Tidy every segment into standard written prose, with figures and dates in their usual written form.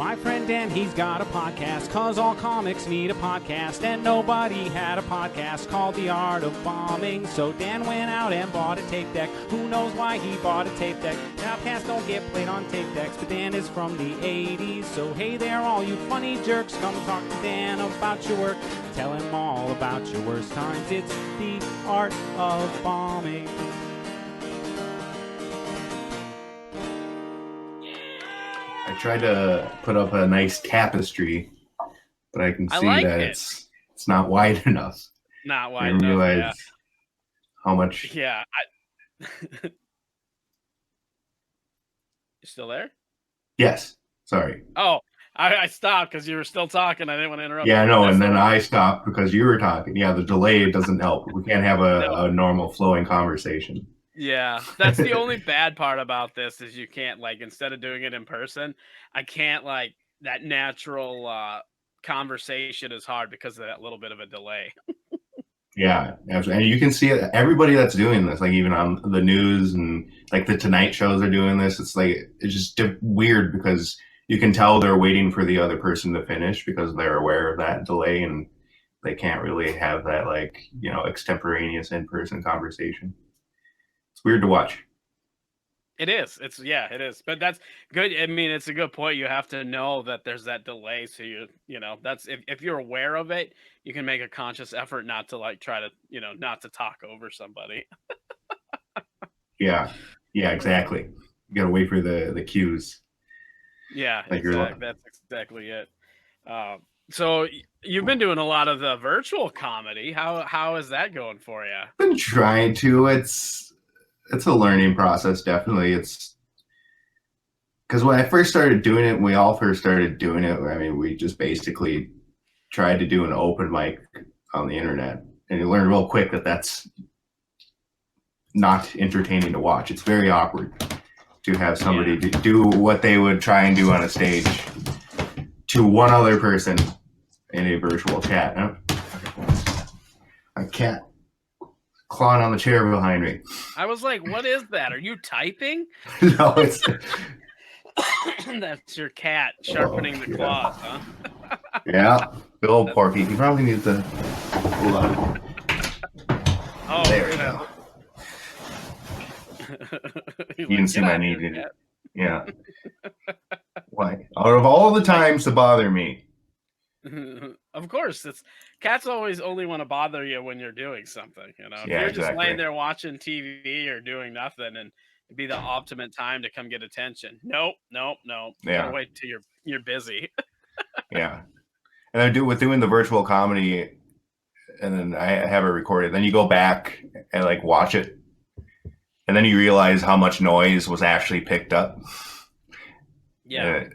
My friend Dan, he's got a podcast, cause all comics need a podcast, and nobody had a podcast called The Art of Bombing. So Dan went out and bought a tape deck. Who knows why he bought a tape deck? Podcasts don't get played on tape decks, but Dan is from the 80s. So hey there, all you funny jerks, come talk to Dan about your work. Tell him all about your worst times. It's The Art of Bombing. I tried to put up a nice tapestry, but I can see that it's not wide enough. Not wide I didn't enough. realize how much. Yeah. You still there? Yes. Sorry. Oh, I stopped because you were still talking. I didn't want to interrupt. Yeah, no, and then I stopped because you were talking. Yeah, the delay doesn't help. We can't have a normal flowing conversation. Yeah, that's the only bad part about this is you can't, like, instead of doing it in person, I can't, like, that natural conversation is hard because of that little bit of a delay. Yeah, absolutely. And you can see it, everybody that's doing this, like even on the news and like the Tonight shows are doing this. It's like, it's just weird because you can tell they're waiting for the other person to finish because they're aware of that delay and they can't really have that, like, you know, extemporaneous in-person conversation. It's weird to watch. It is. It is. But that's good. I mean, it's a good point. You have to know that there's that delay. So you know, that's if you're aware of it, you can make a conscious effort not to like try to, you know, not to talk over somebody. Yeah, exactly. You gotta wait for the cues. Yeah, like that's exactly it. So you've been doing a lot of the virtual comedy. How is that going for you? I've been trying to. It's a learning process, definitely. It's because when I first started doing it, we all first started doing it. I mean, we just basically tried to do an open mic on the internet, and you learn real quick that that's not entertaining to watch. It's very awkward to have somebody do what they would try and do on a stage to one other person in a virtual chat. A cat clawing on the chair behind me. I was like, what is that? Are you typing? No, it's that's your cat sharpening the claws, huh? Yeah, Bill Porky. He probably needs to hold on. Oh, there we go. You can see my knee, didn't you? Yeah. Why? Out of all the times to bother me. Of course, cats always only want to bother you when you're doing something, you know. If you're just laying there watching TV or doing nothing, and it'd be the ultimate time to come get attention. Nope. Yeah. Gotta wait till you're busy. Yeah, and I do with doing the virtual comedy, and then I have it recorded. Then you go back and like watch it, and then you realize how much noise was actually picked up. Yeah.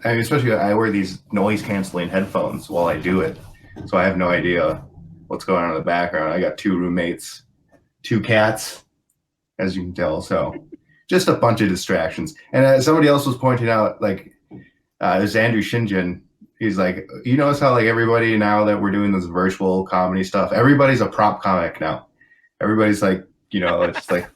I mean, especially I wear these noise canceling headphones while I do it, so I have no idea what's going on in the background. I got 2 roommates, 2 cats, as you can tell, so just a bunch of distractions. And somebody else was pointing out, like, there's Andrew Shinjin. He's like, you notice how like everybody now that we're doing this virtual comedy stuff, everybody's a prop comic now. Everybody's like, you know, it's like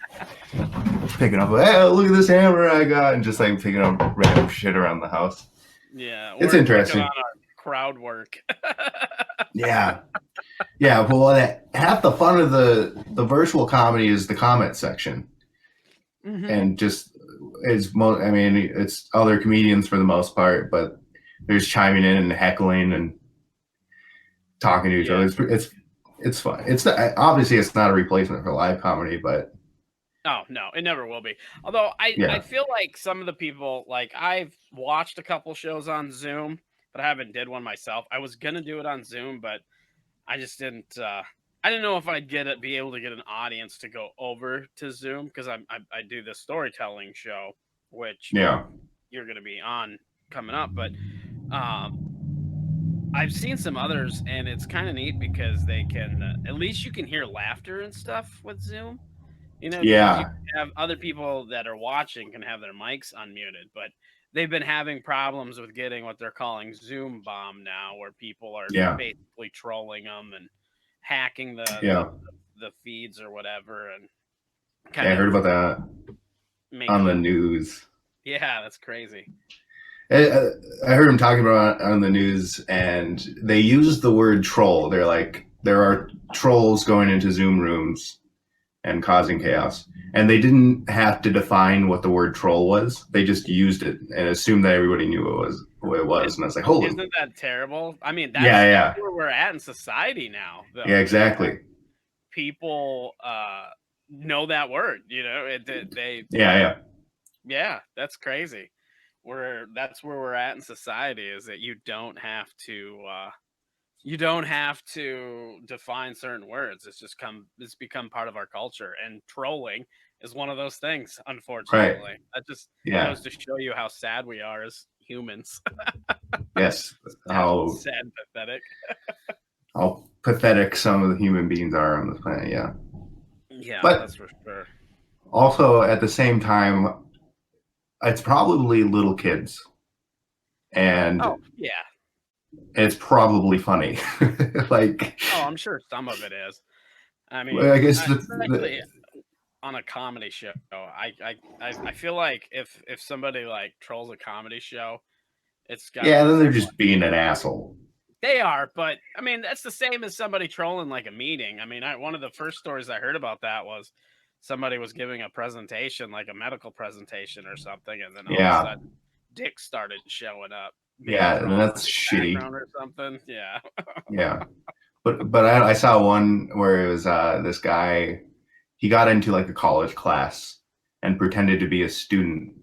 picking up, hey, look at this hammer I got, and just like picking up random shit around the house. Yeah, it's interesting. On our crowd work. Yeah. Well, half the fun of the virtual comedy is the comment section, and just I mean, it's other comedians for the most part, but there's chiming in and heckling and talking to each other. It's fun. It's obviously it's not a replacement for live comedy, but. Oh, no, it never will be. Although I feel like some of the people, like I've watched a couple shows on Zoom, but I haven't did one myself. I was going to do it on Zoom, but I just didn't. I didn't know if I'd be able to get an audience to go over to Zoom because I do this storytelling show, which you're going to be on coming up. But I've seen some others, and it's kind of neat because they can at least you can hear laughter and stuff with Zoom. You know, you have other people that are watching can have their mics unmuted, but they've been having problems with getting what they're calling Zoom bomb now, where people are basically trolling them and hacking the feeds or whatever. And I heard about that on the news. Yeah, that's crazy. I heard him talking about it on the news, and they used the word troll. They're like, there are trolls going into Zoom rooms and causing chaos. And they didn't have to define what the word troll was. They just used it and assumed that everybody knew what it was. And I was like, holy. Isn't that terrible? I mean, that's where we're at in society now, though. Yeah, exactly. People know that word, Yeah, that's crazy. That's where we're at in society, is that you don't have to define certain words. It's become part of our culture, and trolling is one of those things, unfortunately. Right. That just goes to show you how sad we are as humans. Yes. How sad and pathetic. How pathetic some of the human beings are on this planet, yeah. Yeah, but that's for sure. Also, at the same time, it's probably little kids. And it's probably funny. I'm sure some of it is. I mean, I guess on a comedy show, I feel like if somebody like trolls a comedy show, it's got then they're just being an asshole. They are, but I mean that's the same as somebody trolling like a meeting. I mean, one of the first stories I heard about that was somebody was giving a presentation, like a medical presentation or something, and then all of a sudden dicks started showing up. And that's shitty or something. Yeah. But I saw one where it was this guy. He got into like a college class and pretended to be a student.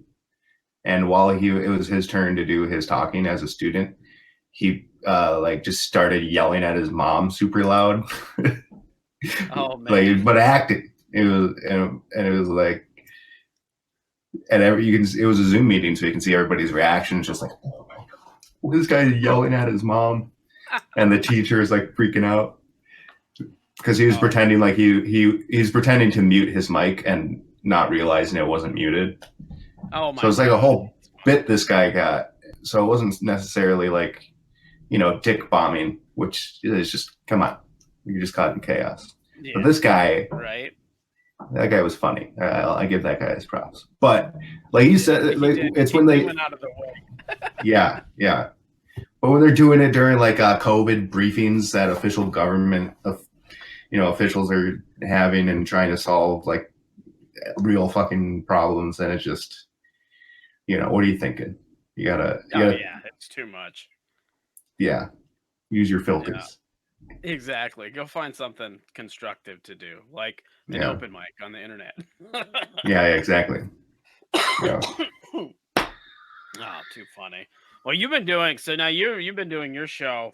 And while it was his turn to do his talking as a student, he just started yelling at his mom super loud. Oh man! But acting. It was and it was like, and it was a Zoom meeting, so you can see everybody's reactions. Just like, oh my god, this guy's yelling at his mom, and the teacher is like freaking out. Because he was pretending like he's pretending to mute his mic and not realizing it wasn't muted. Oh my! So it's like a whole bit this guy got. So it wasn't necessarily like, dick bombing, which is just, come on, you just caught in chaos. Yeah, but this guy, right? That guy was funny. I give that guy his props. But like you said, it's when they went out of the way. yeah. But when they're doing it during like COVID briefings that official government officials are having and trying to solve like real fucking problems, and it's just, what are you thinking? You gotta it's too much. Yeah, use your filters. Yeah, exactly. Go find something constructive to do, like an open mic on the internet. Yeah, exactly. Yeah. Oh, too funny. Well, you've been doing doing your show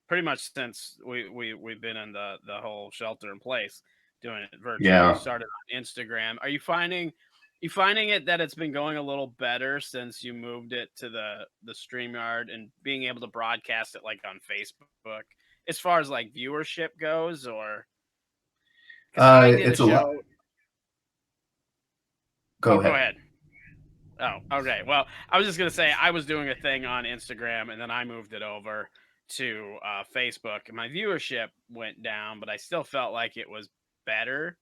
pretty much since we've been in the whole shelter in place, doing it virtually. Yeah. You started on Instagram. Are you finding it that it's been going a little better since you moved it to the StreamYard and being able to broadcast it like on Facebook, as far as like viewership goes? Or it's a lot. Go ahead. Oh, okay. Well, I was just going to say, I was doing a thing on Instagram and then I moved it over to Facebook, and my viewership went down, but I still felt like it was better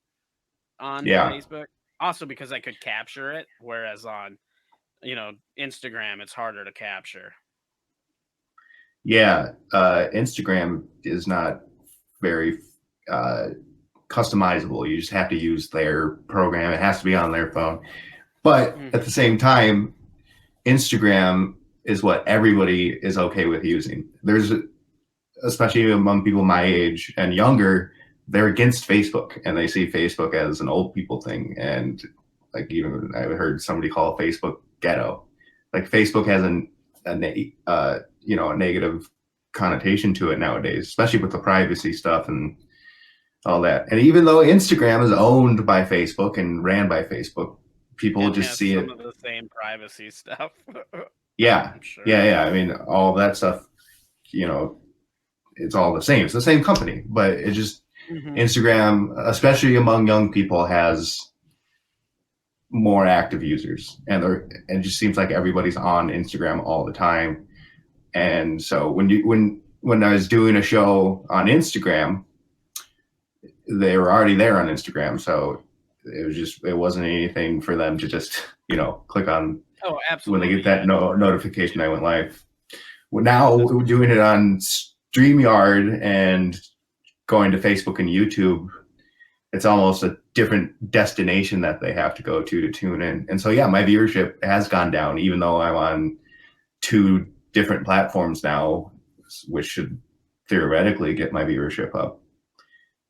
on Facebook. Also because I could capture it, whereas on, Instagram, it's harder to capture. Yeah. Instagram is not very customizable. You just have to use their program. It has to be on their phone. But at the same time, Instagram is what everybody is okay with using. There's, especially among people my age and younger, they're against Facebook, and they see Facebook as an old people thing. And like, even I heard somebody call Facebook ghetto. Like, Facebook has a negative connotation to it nowadays, especially with the privacy stuff and all that. And even though Instagram is owned by Facebook and ran by Facebook, people just see some of the same privacy stuff. Yeah. Sure. Yeah. I mean, all that stuff, it's all the same. It's the same company, but it just, Instagram, especially among young people, has more active users, and it just seems like everybody's on Instagram all the time. And so when I was doing a show on Instagram, they were already there on Instagram. So it wasn't anything for them to just, click on Oh, when absolutely. they get that notification I went live. Well, now we're doing it on StreamYard and going to Facebook and YouTube. It's almost a different destination that they have to go to tune in. And so, yeah, my viewership has gone down, even though I'm on 2 different platforms now, which should theoretically get my viewership up.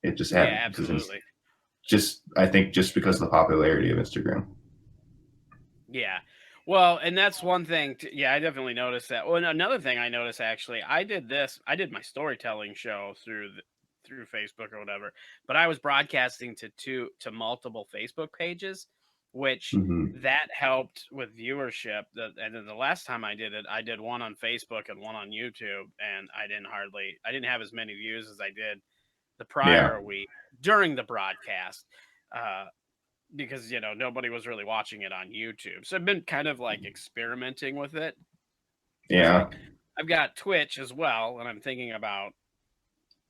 It just hadn't. Yeah, absolutely. I think just because of the popularity of Instagram. Yeah. Well, and that's one thing. Yeah, I definitely noticed that. Well, another thing I noticed actually, I did my storytelling show through Facebook or whatever, but I was broadcasting to multiple Facebook pages, which Mm-hmm. that helped with viewership. And then the last time I did it, I did one on Facebook and one on YouTube, and I didn't have as many views as I did the prior week during the broadcast. Because nobody was really watching it on YouTube, so I've been kind of like experimenting with it. Yeah, I've got Twitch as well, and I'm thinking about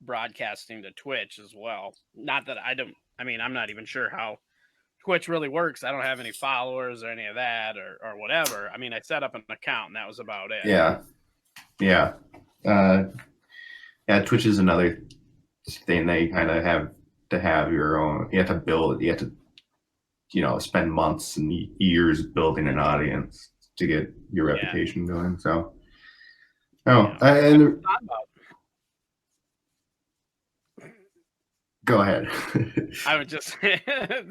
broadcasting to Twitch as well. Not that I'm not even sure how Twitch really works. I don't have any followers or any of that or whatever. I mean, I set up an account and that was about it. Yeah. Twitch is another thing that you kind of have to have your own. You have to build. You have to spend months and years building an audience to get your reputation going. So, go ahead. I would just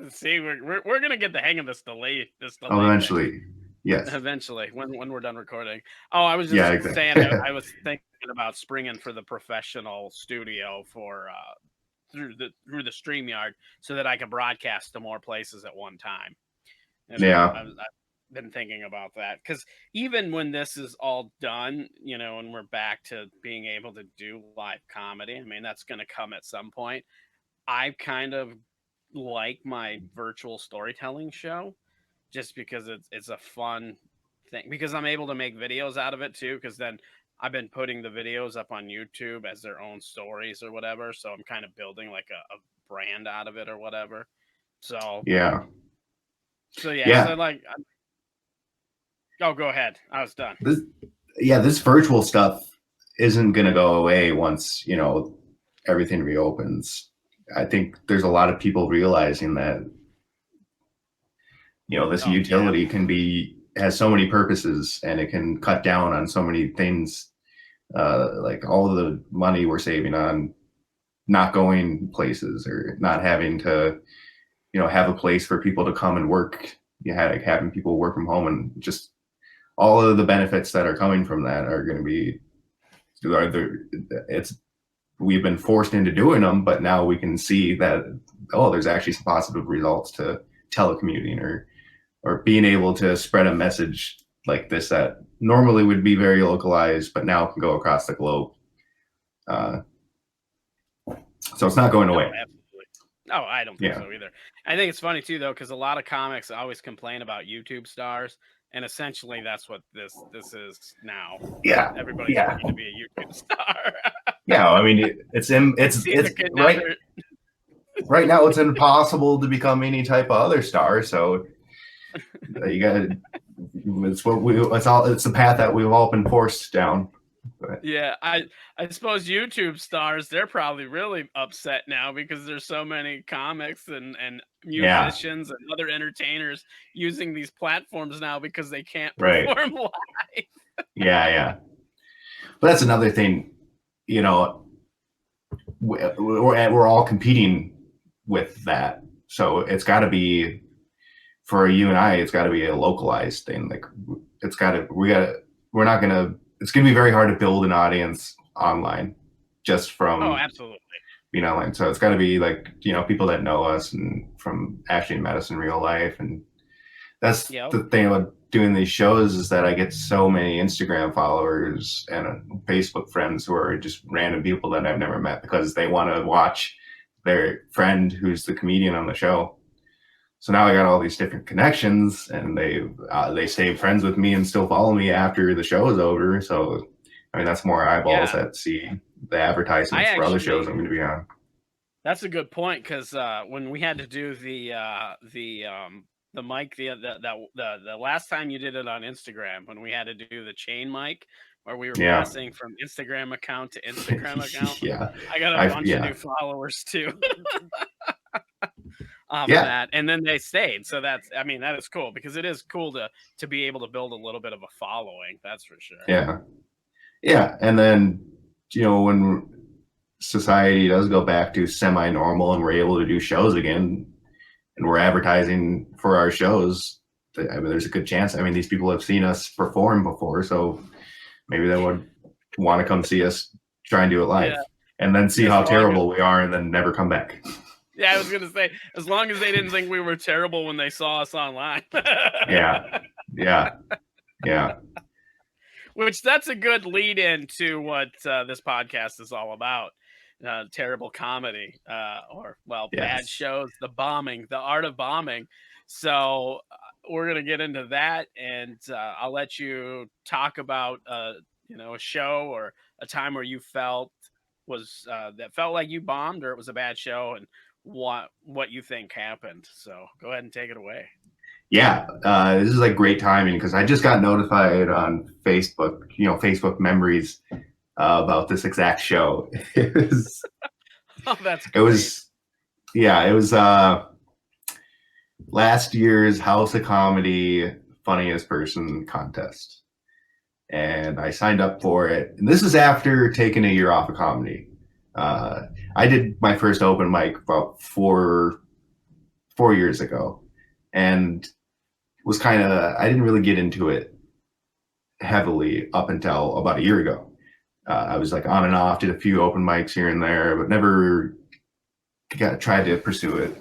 see we're gonna get the hang of this delay. Eventually, thing. Yes. Eventually, when we're done recording. Oh, I was just saying I was thinking about springing for the professional studio for through the StreamYard so that I can broadcast to more places at one time. And I've been thinking about that because even when this is all done, and we're back to being able to do live comedy, I mean, that's going to come at some point. I kind of like my virtual storytelling show just because it's a fun thing, because I'm able to make videos out of it too, because then I've been putting the videos up on YouTube as their own stories or whatever. So I'm kind of building like a brand out of it or whatever. So So go ahead. I was done. This virtual stuff isn't going to go away once, everything reopens. I think there's a lot of people realizing that, this utility has so many purposes and it can cut down on so many things. Like all of the money we're saving on not going places or not having to, have a place for people to come and work. Having people work from home, and just all of the benefits that are coming from that are going to be, we've been forced into doing them, but now we can see that, there's actually some positive results to telecommuting or being able to spread a message like this that normally would be very localized, but now can go across the globe. So it's not going away. Absolutely. No, I don't think so either. I think it's funny too, though, because a lot of comics always complain about YouTube stars, and essentially that's what this is now. Yeah, everybody's looking to be a YouTube star. I mean, it's right. Right now, it's impossible to become any type of other star. So you got it's the path that we've all been forced down. But. Yeah, I suppose YouTube stars, they're probably really upset now because there's so many comics and musicians and other entertainers using these platforms now because they can't perform live. Yeah. But that's another thing, we're all competing with that. So it's got to be, for you and I, it's got to be a localized thing. Like it's going to be very hard to build an audience online just from absolutely being online. So it's got to be like, people that know us and from actually met us in real life. And that's the thing about doing these shows, is that I get so many Instagram followers and Facebook friends who are just random people that I've never met because they want to watch their friend who's the comedian on the show. So now I got all these different connections, and they stay friends with me and still follow me after the show is over. So, I mean, that's more eyeballs that see the advertisements for other shows I'm going to be on. That's a good point, because when we had to do the the mic the last time you did it on Instagram when we had to do the chain mic where we were passing from Instagram account to Instagram account. Yeah. I got a bunch of new followers too. Off of that, and then they stayed. So that is cool because it is cool to be able to build a little bit of a following. That's for sure. Yeah. And then, when society does go back to semi-normal and we're able to do shows again and we're advertising for our shows, there's a good chance. These people have seen us perform before, so maybe they would want to come see us try and do it live and then see how terrible we are and then never come back. Yeah, I was going to say, as long as they didn't think we were terrible when they saw us online. Yeah. Which that's a good lead in to what this podcast is all about. Terrible comedy bad shows, the bombing, the art of bombing. So we're going to get into that, and I'll let you talk about a show or a time where you felt that felt like you bombed or it was a bad show, and what you think happened. So go ahead and take it away. Yeah, this is like great timing because I just got notified on Facebook, Facebook memories about this exact show. It was, that's great. It was last year's House of Comedy Funniest Person contest. And I signed up for it. And this is after taking a year off of comedy. I did my first open mic about four years ago, and was I didn't really get into it heavily up until about a year ago. I was like on and off, did a few open mics here and there, but never tried to pursue it,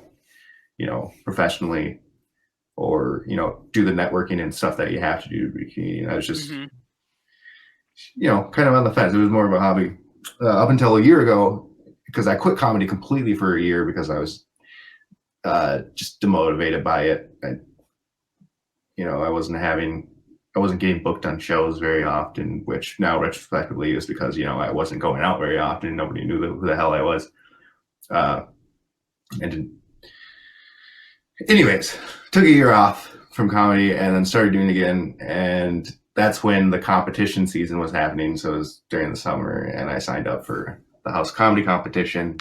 professionally or, do the networking and stuff that you have to do to be a comedian. I was just, kind of on the fence. It was more of a hobby up until a year ago, because I quit comedy completely for a year because I was just demotivated by it. I wasn't getting booked on shows very often, which now retrospectively is because, I wasn't going out very often and nobody knew who the hell I was. Anyways, took a year off from comedy and then started doing it again. And that's when the competition season was happening. So it was during the summer, and I signed up for the House Comedy competition,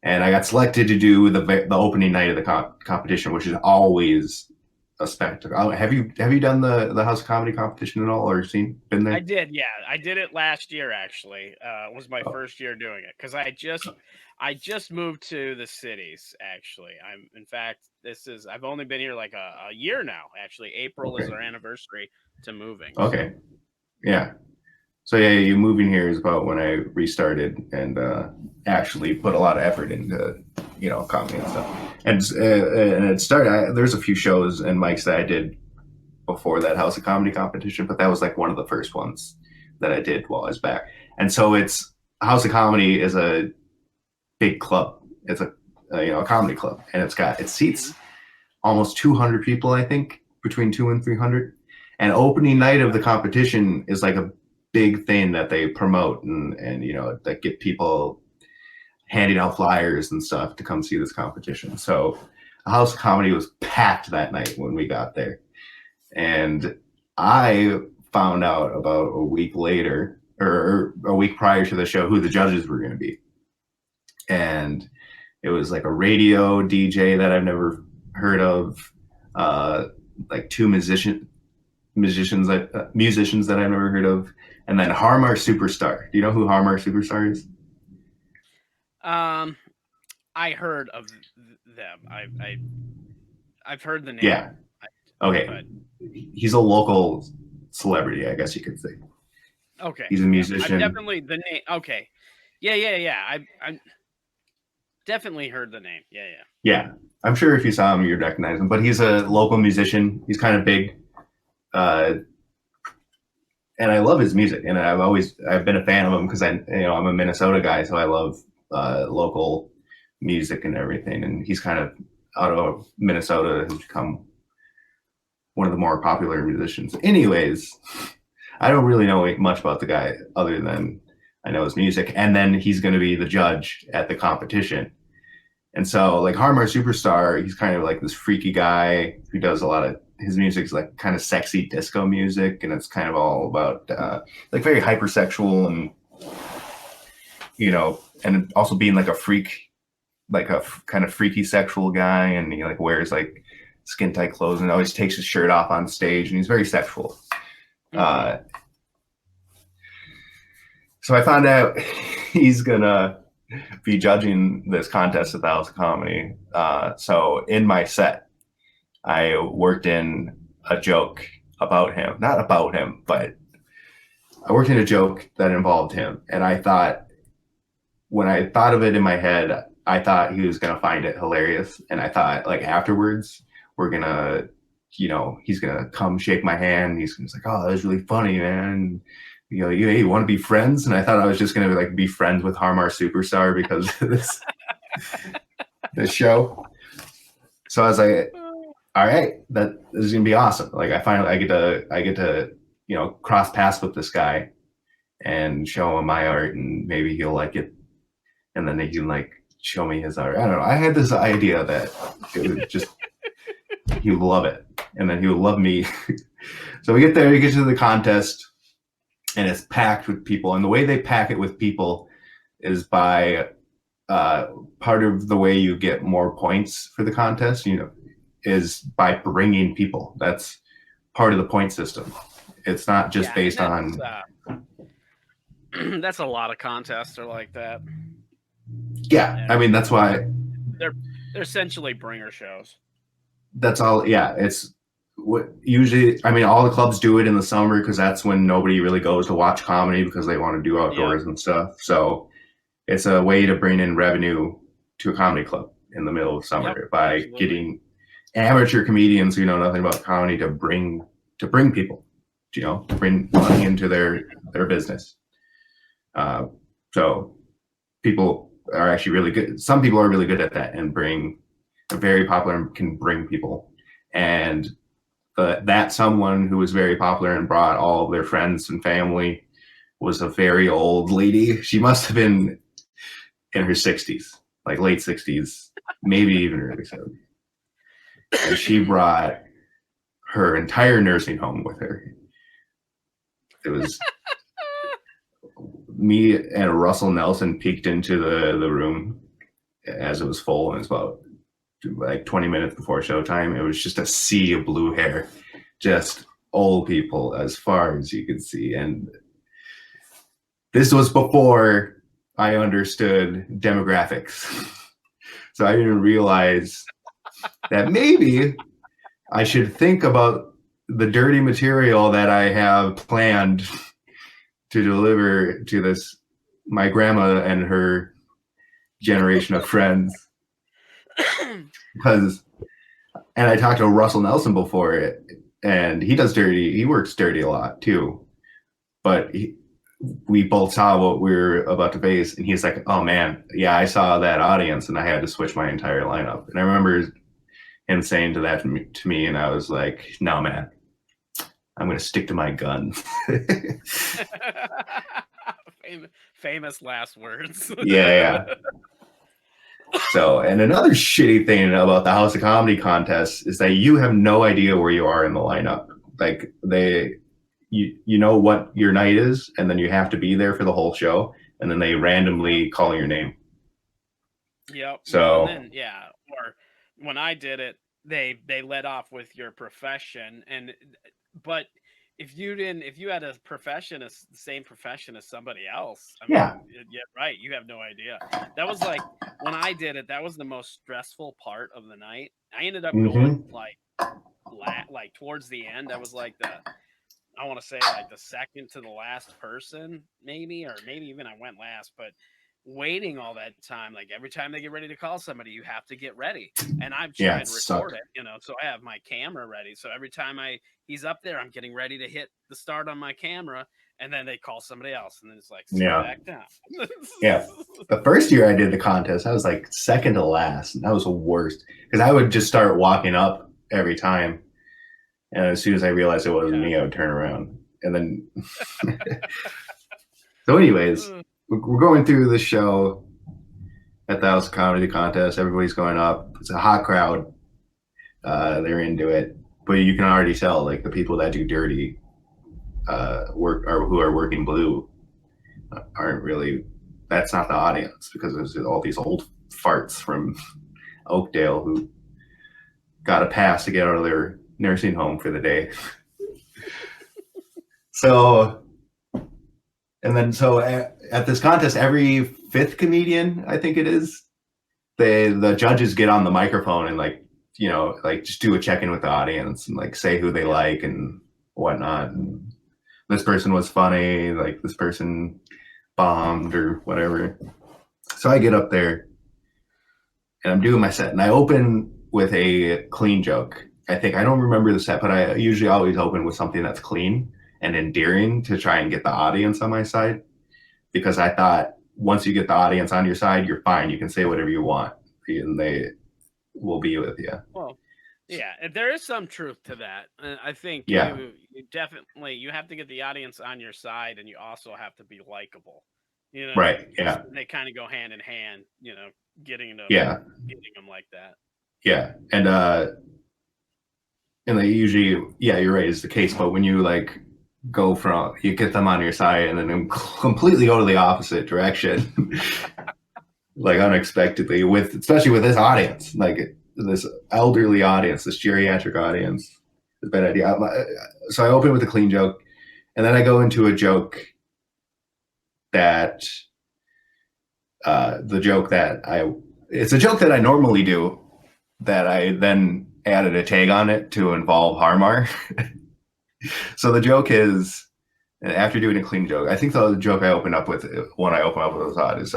and I got selected to do the opening night of the competition, which is always a spectacle. Have you done the House Comedy competition at all, or been there? I did, yeah. I did it last year, actually. It was my first year doing it because I just moved to the cities, actually. I've only been here like a year now, actually. April is our anniversary to moving. Okay. Yeah. So you moving here is about when I restarted and actually put a lot of effort into, comedy and stuff. And it started, there's a few shows and mics that I did before that House of Comedy competition, but that was like one of the first ones that I did while I was back. And so House of Comedy is a big club. It's a comedy club, and it seats almost 200 people, I think, between 200 and 300. And opening night of the competition is like a big thing that they promote and that get people handing out flyers and stuff to come see this competition. So House of Comedy was packed that night when we got there. And I found out about a week later, or a week prior to the show, who the judges were going to be. And it was like a radio DJ that I've never heard of, like two musicians that I've never heard of, and then Harmar Superstar. Do you know who Harmar Superstar is? I heard of them. I've heard the name. Yeah. Okay. He's a local celebrity, I guess you could say. Okay. He's a musician. I've definitely the name. Okay. Yeah. I definitely heard the name. Yeah. I'm sure if you saw him, you'd recognize him. But he's a local musician. He's kind of big. And I love his music, and I've been a fan of him because I'm a Minnesota guy, so I love local music and everything. And he's kind of out of Minnesota has become one of the more popular musicians. Anyways, I don't really know much about the guy other than I know his music. And then he's going to be the judge at the competition. And so like Harmar Superstar, he's kind of like this freaky guy who does a lot of his music's like kind of sexy disco music, and it's kind of all about like very hypersexual and and also being like a freak, like a kind of freaky sexual guy, and he like wears like skin tight clothes and always takes his shirt off on stage, and he's very sexual. So I found out he's gonna be judging this contest at the House of Comedy. So in my set, I worked in a joke about him. Not about him, but I worked in a joke that involved him. And I thought, when I thought of it in my head, I thought he was going to find it hilarious. And I thought, like, afterwards, we're going to, he's going to come shake my hand. He's like, oh, that was really funny, man. You want to be friends? And I thought I was just going to like be friends with Harmar Superstar because of this show. So I was like, all right, this is gonna be awesome. Like I get to cross paths with this guy and show him my art, and maybe he'll like it, and then he can like show me his art. I don't know. I had this idea that it would just he would love it, and then he would love me. So we get there, we get to the contest, and it's packed with people. And the way they pack it with people is by part of the way you get more points for the contest, is by bringing people. That's part of the point system. It's not just based on. That's a lot of contests are like that. Yeah, I mean that's why they're essentially bringer shows. That's all. Yeah, it's what usually. I mean, all the clubs do it in the summer because that's when nobody really goes to watch comedy because they want to do outdoors and stuff. So it's a way to bring in revenue to a comedy club in the middle of summer by getting amateur comedians who know nothing about comedy to bring people, to bring money into their business. So people are actually really good. Some people are really good at that and are very popular and can bring people. And that someone who was very popular and brought all of their friends and family was a very old lady. She must have been in her 60s, like late 60s, maybe even early 70s. And she brought her entire nursing home with her. It was me and Russell Nelson peeked into the room as it was full, and it's about like 20 minutes before showtime. It was just a sea of blue hair, just old people as far as you could see. And this was before I understood demographics. So I didn't realize that maybe I should think about the dirty material that I have planned to deliver to my grandma and her generation of friends. And I talked to Russell Nelson before it, and he works dirty a lot too. But we both saw what we were about to face, and he's like, oh man, yeah, I saw that audience and I had to switch my entire lineup. And I remember him saying that to me, and I was like, no man, I'm going to stick to my gun. Famous last words. Yeah. So, and another shitty thing about the House of Comedy contest is that you have no idea where you are in the lineup. Like you know what your night is, and then you have to be there for the whole show, and then they randomly call your name. Yep. So and then, or when I did it, they led off with your profession, but if you had a profession, the same profession as somebody else, right, you have no idea. That was like when I did it, that was the most stressful part of the night. I ended up going like towards the end. I was like I want to say like the second to the last person, maybe even I went last, but waiting all that time, like every time they get ready to call somebody, you have to get ready, and I'm trying to record it, so I have my camera ready, so every time he's up there, I'm getting ready to hit the start on my camera, and then they call somebody else, and then it's like back down. The first year I did the contest, I was like second to last, and that was the worst because I would just start walking up every time, and as soon as I realized it wasn't me, I would turn around, and then so anyways, we're going through the show, at the House of Comedy contest. Everybody's going up. It's a hot crowd. They're into it, but you can already tell like the people that do dirty work or who are working blue aren't really. That's not the audience because there's all these old farts from Oakdale who got a pass to get out of their nursing home for the day. So, and then so at this contest, every fifth comedian, I think it is, the judges get on the microphone and like, you know, like just do a check-in with the audience and like say who they like and whatnot. And this person was funny, like this person bombed or whatever. So I get up there and I'm doing my set and I open with a clean joke. I don't remember the set, but I usually always open with something that's clean and endearing to try and get the audience on my side, because I thought once you get the audience on your side, you're fine. You can say whatever you want and they will be with you. Well, yeah, there is some truth to that. I think you definitely, you have to get the audience on your side and you also have to be likable. You know, right? Yeah, they kind of go hand in hand. You know, getting them like that. Yeah, and they usually, you're right, is the case. But when you like go from, you get them on your side and then completely go to the opposite direction, like unexpectedly, especially with this audience, like this elderly audience, this geriatric audience, is a bad idea. So I open with a clean joke, and then I go into a joke that it's a joke that I normally do, that I then added a tag on it to involve Harmar. So the joke is, and after doing a clean joke, I think the joke I opened up with, when I opened up with was odd, is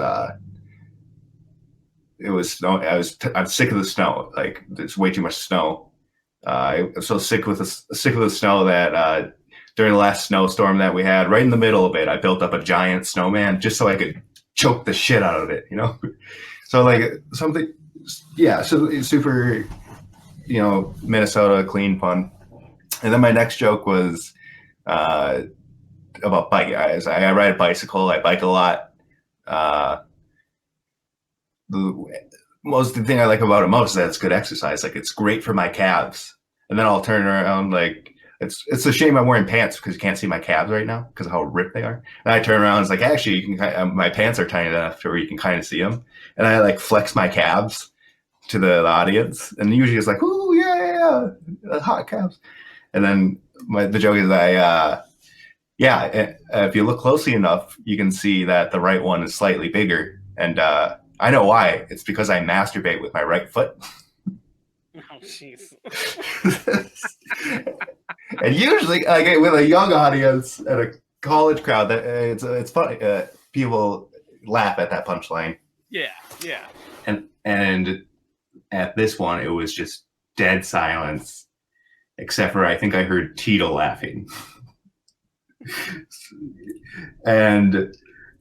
it was snow. I'm sick of the snow. Like there's way too much snow. I'm so sick with the snow that during the last snowstorm that we had, right in the middle of it, I built up a giant snowman just so I could choke the shit out of it, you know? So like something, so it's super, you know, Minnesota clean fun. And then my next joke was about bike. I ride a bicycle. I bike a lot. The thing I like about it most is that it's good exercise. Like it's great for my calves. And then I'll turn around, like it's a shame I'm wearing pants because you can't see my calves right now because of how ripped they are. And I turn around and it's like, actually, you can. My pants are tiny enough where you can kind of see them. And I like flex my calves to the audience, and usually it's like, oh yeah, hot calves. And then the joke is if you look closely enough, you can see that the right one is slightly bigger. And I know why. It's because I masturbate with my right foot. Oh, jeez. And usually, like with a young audience and a college crowd, that it's funny. People laugh at that punchline. Yeah. And at this one, it was just dead silence, except for I think I heard Tito laughing. And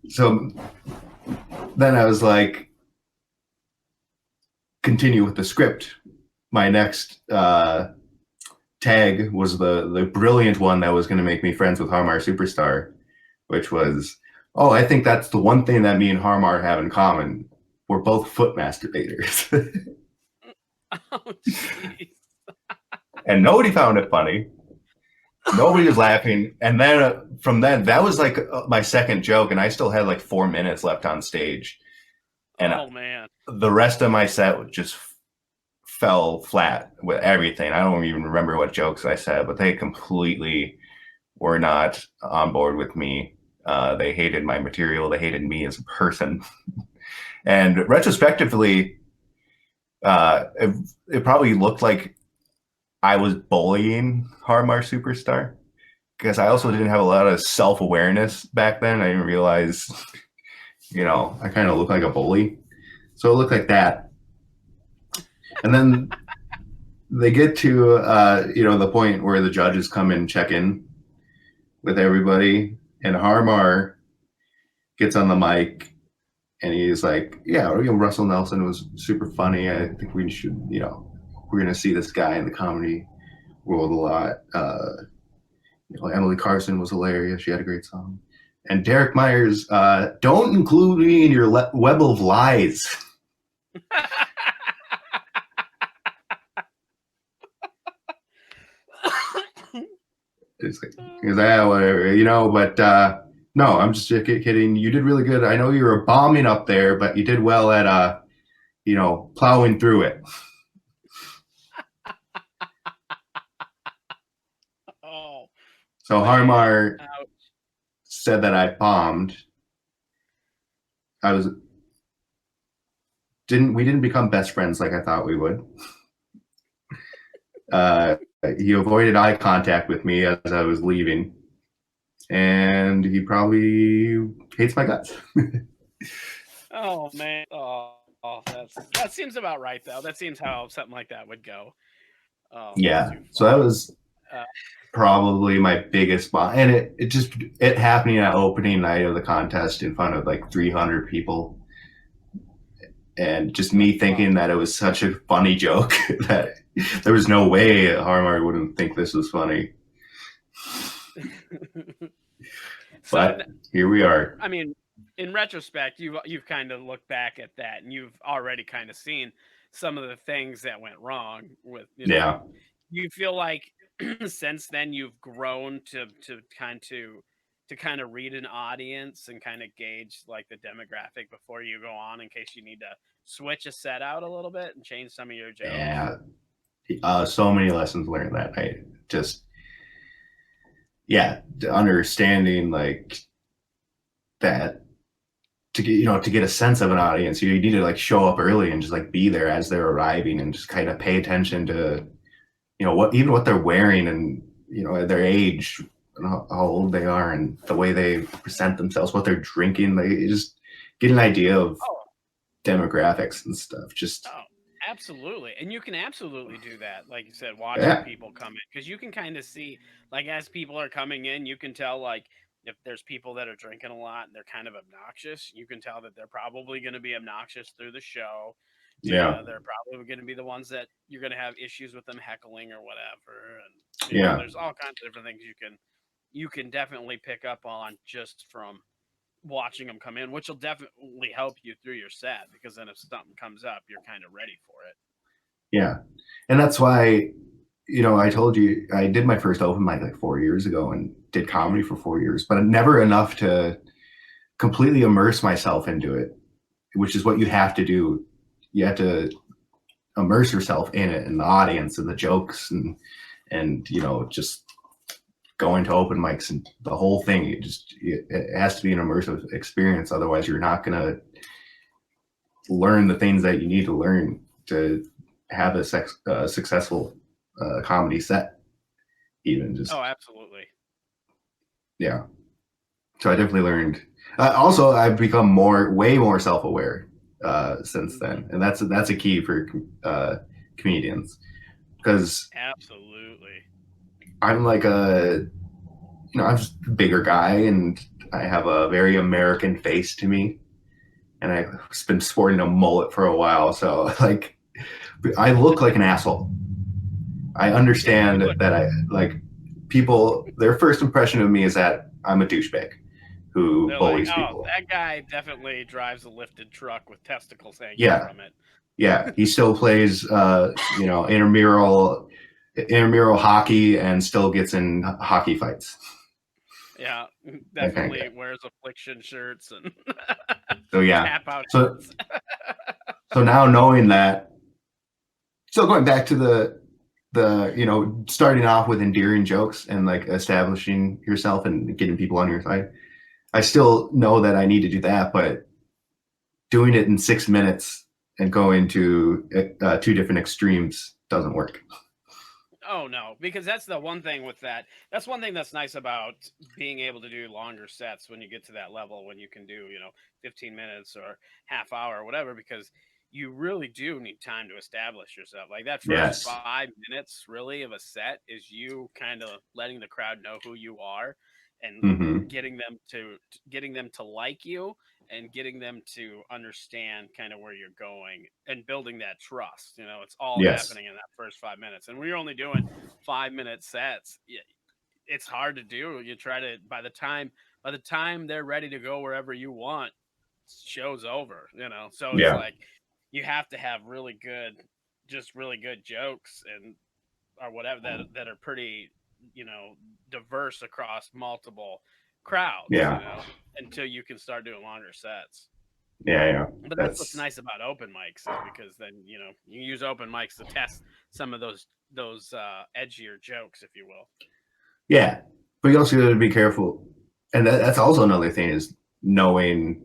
so then I was like, continue with the script. My next tag was the brilliant one that was going to make me friends with Harmar Superstar, which was, I think that's the one thing that me and Harmar have in common. We're both foot masturbators. Oh, jeez. And nobody found it funny. Nobody was laughing. And then from then, that was like my second joke, and I still had like 4 minutes left on stage. And man, the rest of my set just fell flat with everything. I don't even remember what jokes I said, but they completely were not on board with me. They hated my material. They hated me as a person. And retrospectively, it probably looked like I was bullying Harmar Superstar, because I also didn't have a lot of self-awareness back then. I didn't realize, I kind of look like a bully. So it looked like that. And then they get to, the point where the judges come and check in with everybody. And Harmar gets on the mic and he's like, Russell Nelson was super funny. I think we should, we're going to see this guy in the comedy world a lot. Emily Carson was hilarious. She had a great song. And Derek Meyers, don't include me in your web of lies. It's like, whatever, but no, I'm just kidding. You did really good. I know you were bombing up there, but you did well at, plowing through it. Oh. So Harmar Ouch. said that I bombed. We didn't become best friends like I thought we would. He avoided eye contact with me as I was leaving, and he probably hates my guts. Oh man. Oh, that seems about right though. That seems how something like that would go. Oh, Yeah. So that was probably my biggest bomb, and it happening at opening night of the contest in front of like 300 people. And just me thinking that it was such a funny joke that there was no way Harmar wouldn't think this was funny. But here we are. I mean, in retrospect, you've kind of looked back at that, and you've already kind of seen some of the things that went wrong with. Yeah. You feel like since then you've grown to kind of read an audience and kind of gauge like the demographic before you go on in case you need to switch a set out a little bit and change some of your jokes. Yeah. So many lessons learned that night. Just, understanding like that to get a sense of an audience, you need to like show up early and just like be there as they're arriving and just kind of pay attention to, what they're wearing and, their age, and how old they are and the way they present themselves, what they're drinking. Like, just get an idea of demographics and stuff. Absolutely. And you can absolutely do that. Like you said, watching people come in, because you can kind of see, like, as people are coming in, you can tell, like, if there's people that are drinking a lot and they're kind of obnoxious, you can tell that they're probably going to be obnoxious through the show. They're probably going to be the ones that you're going to have issues with them heckling or whatever. And there's all kinds of different things you can definitely pick up on just from watching them come in, which will definitely help you through your set, because then if something comes up, you're kind of ready for it. Yeah. And that's why, I told you I did my first open mic like 4 years ago and did comedy for 4 years, but never enough to completely immerse myself into it, which is what you have to do. You have to immerse yourself in it and the audience and the jokes and just going to open mics and the whole thing. It has to be an immersive experience. Otherwise you're not going to learn the things that you need to learn to have a successful comedy set. Absolutely. Yeah. So I definitely learned. Also, I've become way more self-aware since then, and that's a key for comedians, because absolutely, I'm like I'm just a bigger guy, and I have a very American face to me, and I've been sporting a mullet for a while, so like I look like an asshole. I understand that I like people. Their first impression of me is that I'm a douchebag who bullies people. That guy definitely drives a lifted truck with testicles hanging from it. Yeah, he still plays, intramural hockey and still gets in hockey fights. Yeah, definitely wears affliction shirts and so tap out shirts. So now knowing that, so going back to the starting off with endearing jokes and like establishing yourself and getting people on your side, I still know that I need to do that, but doing it in 6 minutes and going to 2 different extremes doesn't work. Oh no, because that's the one thing with that. That's one thing that's nice about being able to do longer sets when you get to that level, when you can do, 15 minutes or half hour or whatever, because you really do need time to establish yourself. Like that first 5 minutes really of a set is you kind of letting the crowd know who you are and getting them to like you and getting them to understand kind of where you're going and building that trust. It's all happening in that first 5 minutes. And we're only doing 5-minute sets. It's hard to do. You try to, by the time they're ready to go wherever you want, show's over, so it's like you have to have really good jokes and or whatever that are pretty, diverse across multiple crowds, Yeah. until you can start doing longer sets. Yeah. But that's what's nice about open mics, is because then you use open mics to test some of those edgier jokes, if you will. Yeah, but you also got to be careful, and that's also another thing, is knowing,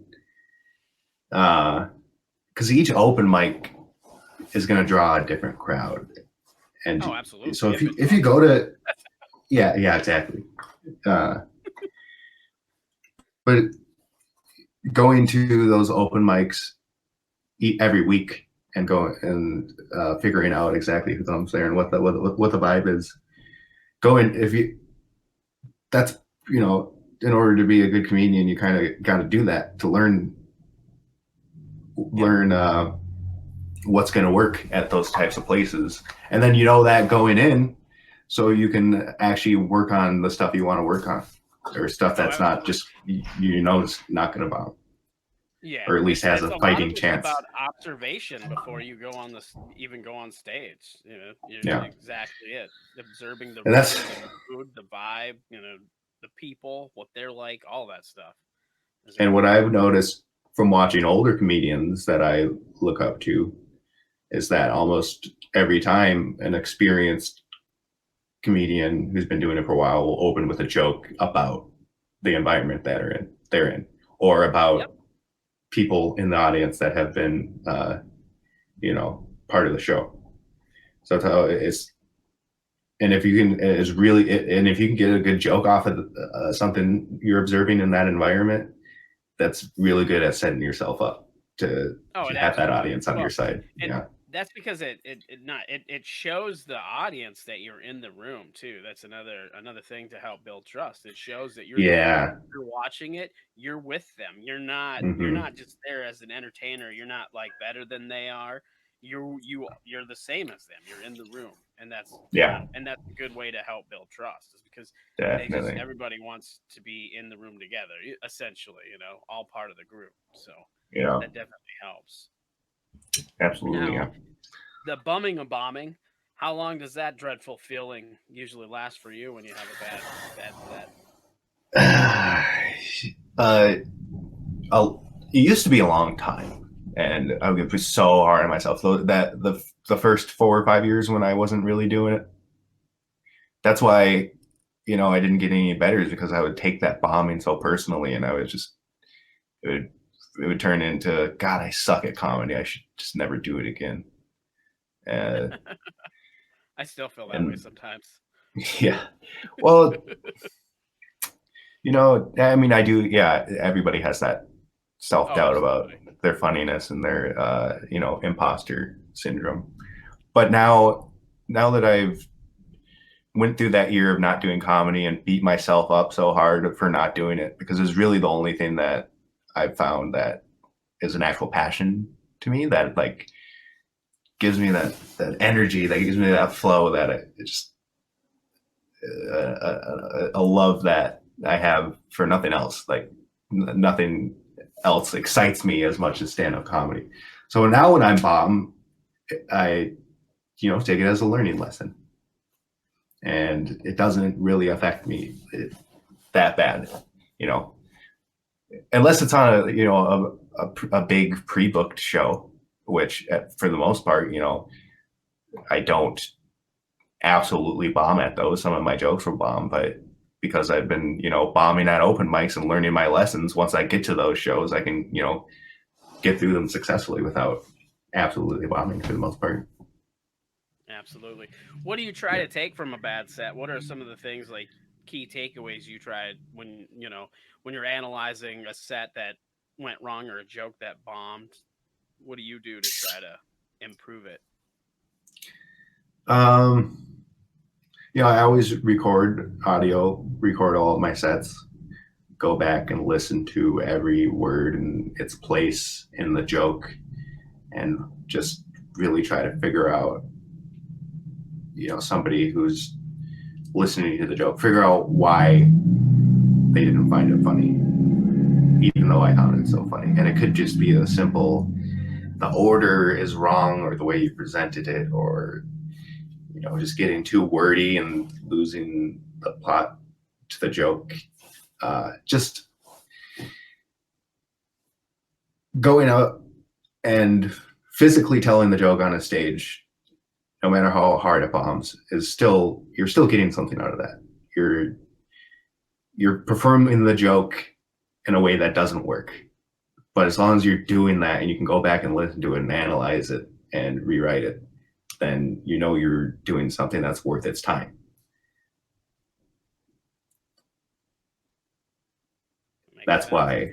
because each open mic is going to draw a different crowd, and Oh, absolutely. so if you go to, yeah, exactly, but going to those open mics every week and figuring out exactly who's on there and what the vibe is. That's, in order to be a good comedian, you kind of got to do that to learn what's going to work at those types of places, and then that going in, so you can actually work on the stuff you want to work on, or stuff that's not just it's not going to bomb. Yeah, or at least has a fighting chance. About observation before you go on even go on stage. Exactly it. Observing the food, the vibe, the people, what they're like, all that stuff. And what I've noticed from watching older comedians that I look up to is that almost every time an experienced comedian who's been doing it for a while will open with a joke about the environment that they're in, or about people in the audience that have been, part of the show. So if you can get a good joke off of something you're observing in that environment, that's really good at setting yourself up to have that audience on your side. That's because it shows the audience that you're in the room too. That's another thing to help build trust. It shows that you're watching it. You're with them. You're not just there as an entertainer. You're not like better than they are. You're the same as them. You're in the room, and that's and that's a good way to help build trust. Is because everybody wants to be in the room together. Essentially, all part of the group. So that definitely helps. Absolutely. Now, the bumming of bombing, how long does that dreadful feeling usually last for you when you have a bad set? It used to be a long time, and I would be so hard on myself. That the first 4 or 5 years when I wasn't really doing it, that's why I didn't get any better, is because I would take that bombing so personally, and I was just it would turn into, God, I suck at comedy. I should just never do it again. I still feel that way sometimes. Yeah. Well, I mean, I do. Yeah. Everybody has that self-doubt about their funniness and their, imposter syndrome. But now that I've went through that year of not doing comedy and beat myself up so hard for not doing it, because it's really the only thing that I've found that is an actual passion to me, that like gives me that energy, that gives me that flow, that it just a love that I have for nothing else. Like nothing else excites me as much as stand-up comedy. So now when I'm bomb, I take it as a learning lesson, and it doesn't really affect me that bad, unless it's on a big pre-booked show, which for the most part, I don't absolutely bomb at those. Some of my jokes will bomb, but because I've been, bombing at open mics and learning my lessons, once I get to those shows, I can, get through them successfully without absolutely bombing for the most part. Absolutely. What do you try to take from a bad set? What are some of the things, like key takeaways you tried when you're analyzing a set that went wrong or a joke that bombed? What do you do to try to improve it? I always record all of my sets, go back and listen to every word and its place in the joke, and just really try to figure out, somebody who's listening to the joke, figure out why they didn't find it funny, even though I found it so funny. And it could just be a simple, the order is wrong or the way you presented it, or just getting too wordy and losing the plot to the joke. Just going out and physically telling the joke on a stage, no matter how hard it bombs, you're still getting something out of that. You're performing the joke in a way that doesn't work. But as long as you're doing that and you can go back and listen to it and analyze it and rewrite it, then you're doing something that's worth its time. That's why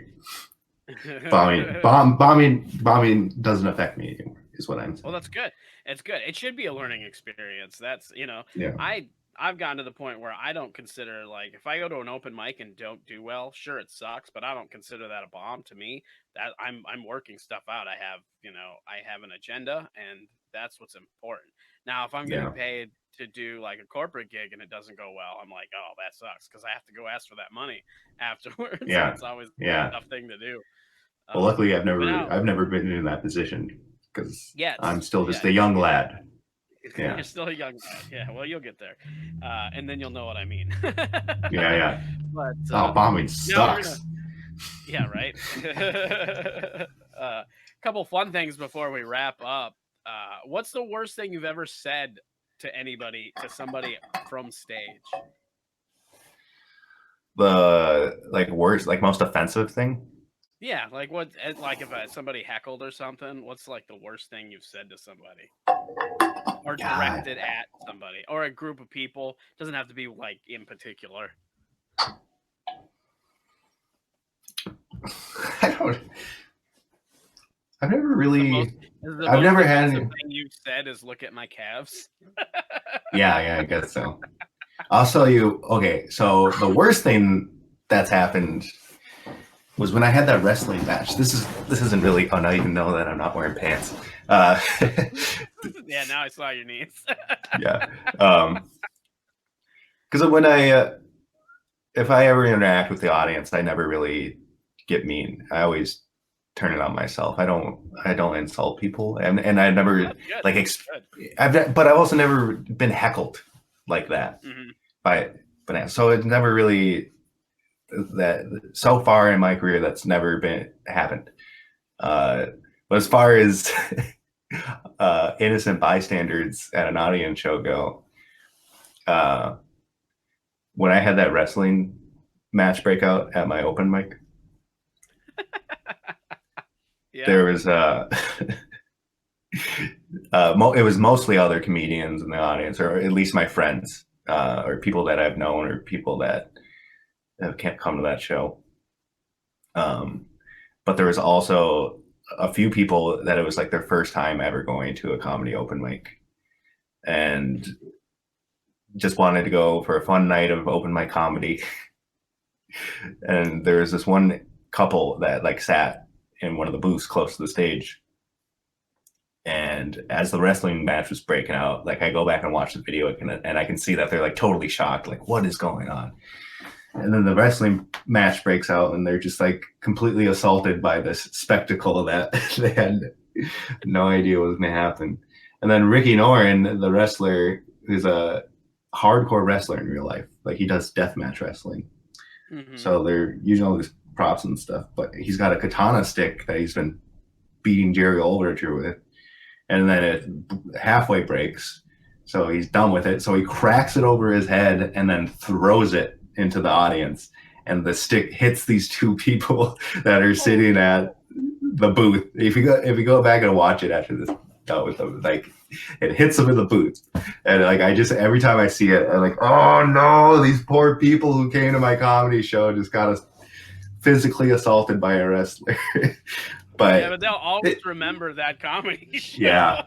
bombing doesn't affect me anymore, is what I'm saying. Well, that's good. It's good. It should be a learning experience. That's, Yeah. I've gotten to the point where I don't consider, like, if I go to an open mic and don't do well, sure, it sucks, but I don't consider that a bomb. To me, that I'm working stuff out. I have an agenda, and that's what's important. Now, if I'm getting paid to do like a corporate gig and it doesn't go well, I'm like, oh, that sucks, because I have to go ask for that money afterwards. Yeah. It's always a tough thing to do. Well, luckily, I've never been in that position, because I'm still just a young lad. Yeah. You're still a young lad. Yeah, well, you'll get there, and then you'll know what I mean. Yeah. But bombing sucks. Yeah, right. Couple fun things before we wrap up. What's the worst thing you've ever said to somebody from stage? The worst, most offensive thing? Yeah, if somebody heckled or something, what's like the worst thing you've said to somebody? Or directed at somebody or a group of people? Doesn't have to be like in particular. I've never really. I've never had anything you've said is look at my calves. Yeah, I guess so. I'll tell you. Okay, so the worst thing that's happened was when I had that wrestling match. This isn't really. Oh, now you can know that I'm not wearing pants. Yeah, now I saw your knees. Yeah, because when if I ever interact with the audience, I never really get mean. I always turn it on myself. I don't insult people, and I never but I've also never been heckled like that by bananas. So it's never really that so far in my career that's never happened. But as far as innocent bystanders at an audience show go, when I had that wrestling match breakout at my open mic, there was it was mostly other comedians in the audience, or at least my friends, or people that I've known, or people that can't come to that show. But there was also a few people that it was like their first time ever going to a comedy open mic, and just wanted to go for a fun night of open mic comedy. And there was this one couple that sat in one of the booths close to the stage. And as the wrestling match was breaking out, I go back and watch the video, and I can see that they're totally shocked, what is going on? And then the wrestling match breaks out, and they're just completely assaulted by this spectacle that they had no idea was going to happen. And then Ricky Norin, the wrestler, who's a hardcore wrestler in real life, he does deathmatch wrestling. Mm-hmm. So they're using all these props and stuff, but he's got a katana stick that he's been beating Jerry Olderger with. And then it halfway breaks, so he's done with it. So he cracks it over his head and then throws it into the audience. And the stick hits these two people that are sitting at the booth. If you go back and watch it after this, it hits them in the booth. And every time I see it, I'm oh no, these poor people who came to my comedy show just got physically assaulted by a wrestler. But they'll always remember that comedy show. Yeah.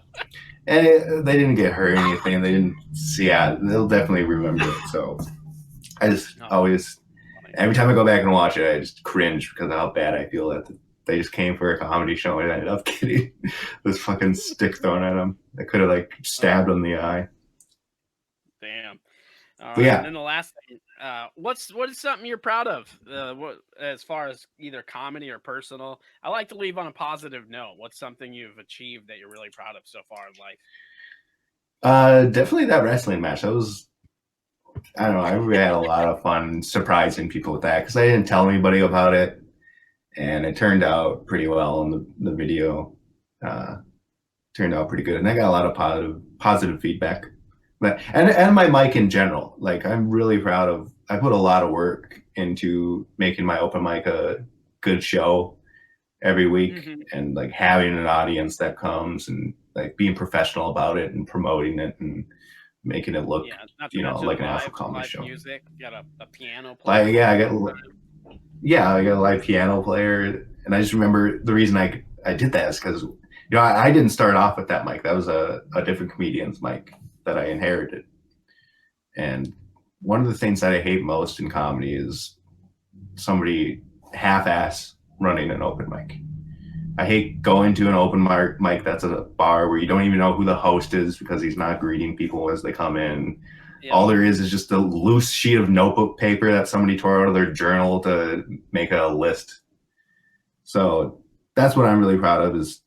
And they didn't get hurt or anything. They didn't see it. They'll definitely remember it. So I just always, every time I go back and watch it, I just cringe because of how bad I feel that they just came for a comedy show and ended up getting this fucking stick thrown at them. That could have stabbed them in the eye. Damn. All But right. yeah. And then the last thing, what is something you're proud of? What as far as either comedy or personal? I like to leave on a positive note. What's something you've achieved that you're really proud of so far in life? Definitely that wrestling match. That was, I don't know, I really had a lot of fun surprising people with that because I didn't tell anybody about it, and it turned out pretty well in the video. Turned out pretty good, and I got a lot of positive feedback. But and my mic in general, like I'm really proud of. I put a lot of work into making my open mic a good show every week, and like having an audience that comes and like being professional about it and promoting it and making it look, like an actual comedy show. Music, you got a piano player. I got a live piano player, and I just remember the reason I did that is because I didn't start off with that mic. That was a different comedian's mic that I inherited. And one of the things that I hate most in comedy is somebody half-ass running an open mic. I hate going to an open mic that's at a bar where you don't even know who the host is because he's not greeting people as they come in. Yeah. All there is just a loose sheet of notebook paper that somebody tore out of their journal to make a list. So that's what I'm really proud of is,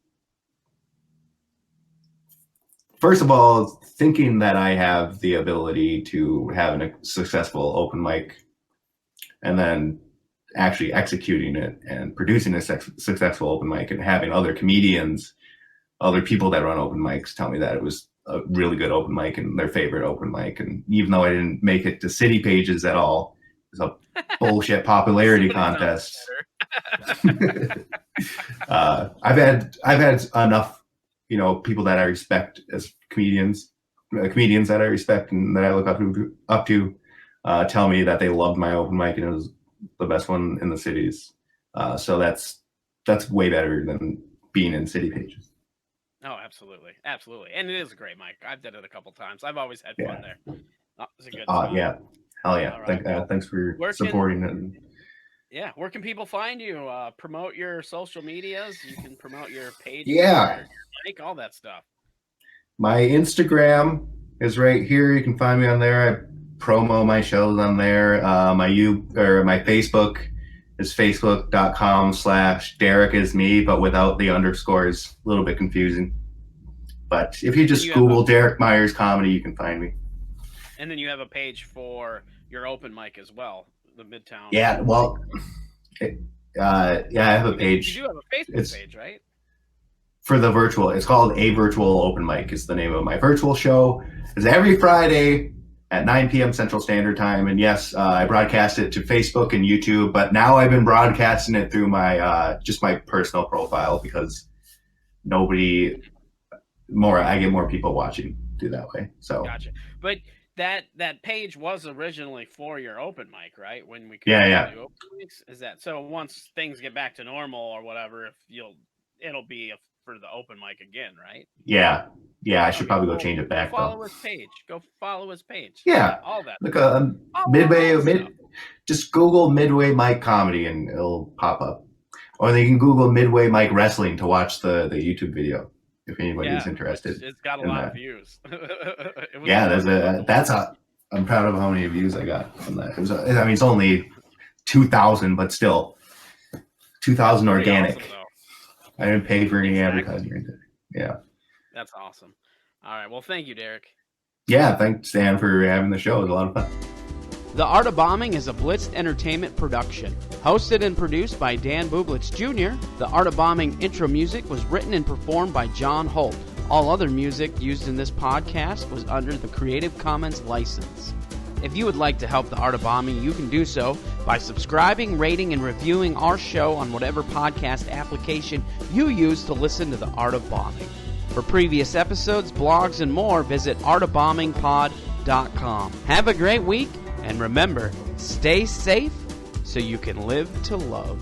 first of all, thinking that I have the ability to have a successful open mic, and then actually executing it and producing a successful open mic and having other comedians, other people that run open mics tell me that it was a really good open mic and their favorite open mic. And even though I didn't make it to city pages at all, it was a bullshit popularity contest. I've had enough, people that I respect as comedians that I respect and that I look up to tell me that they loved my open mic and it was the best one in the cities. So that's way better than being in city pages. Oh, absolutely. Absolutely. And it is a great mic. I've done it a couple times. I've always had fun there. Oh, it's a good spot. Yeah. Hell yeah. Right. Thanks for supporting it. Yeah. Where can people find you? Promote your social medias. You can promote your page. Yeah. Your mic, all that stuff. My Instagram is right here. You can find me on there. I promo my shows on there. My Facebook is facebook.com/DerekIsMe, but without the underscores. A little bit confusing. But if you just Google Derek Meyers Comedy, you can find me. And then you have a page for your open mic as well, the Midtown. Yeah, well, I have a page. You do have a Facebook page, right? For the virtual. It's called A Virtual Open Mic is the name of my virtual show. It's every Friday at 9 p.m. Central Standard Time. And yes, I broadcast it to Facebook and YouTube, but now I've been broadcasting it through my just my personal profile because I get more people watching through that way. So gotcha. But that page was originally for your open mic, right? When we could do open mics? Is that so? Once things get back to normal or whatever, it'll be for the open mic again, right? Yeah. I should probably go change it back. Go follow his page. Yeah, all that. Look, just Google Midway Mike Comedy and it'll pop up. Or they can Google Midway Mike Wrestling to watch the YouTube video if anybody's interested. It's got a lot of views. I'm proud of how many views I got from that. It's only 2,000, but still 2,000 organic. Awesome, I didn't pay for any advertising. Yeah. That's awesome. All right. Well, thank you, Derek. Yeah, thanks, Dan, for having the show. It was a lot of fun. The Art of Bombing is a Blitz Entertainment production. Hosted and produced by Dan Bublitz Jr., The Art of Bombing intro music was written and performed by John Holt. All other music used in this podcast was under the Creative Commons license. If you would like to help The Art of Bombing, you can do so by subscribing, rating, and reviewing our show on whatever podcast application you use to listen to The Art of Bombing. For previous episodes, blogs, and more, visit artofbombingpod.com. Have a great week, and remember, stay safe so you can live to love.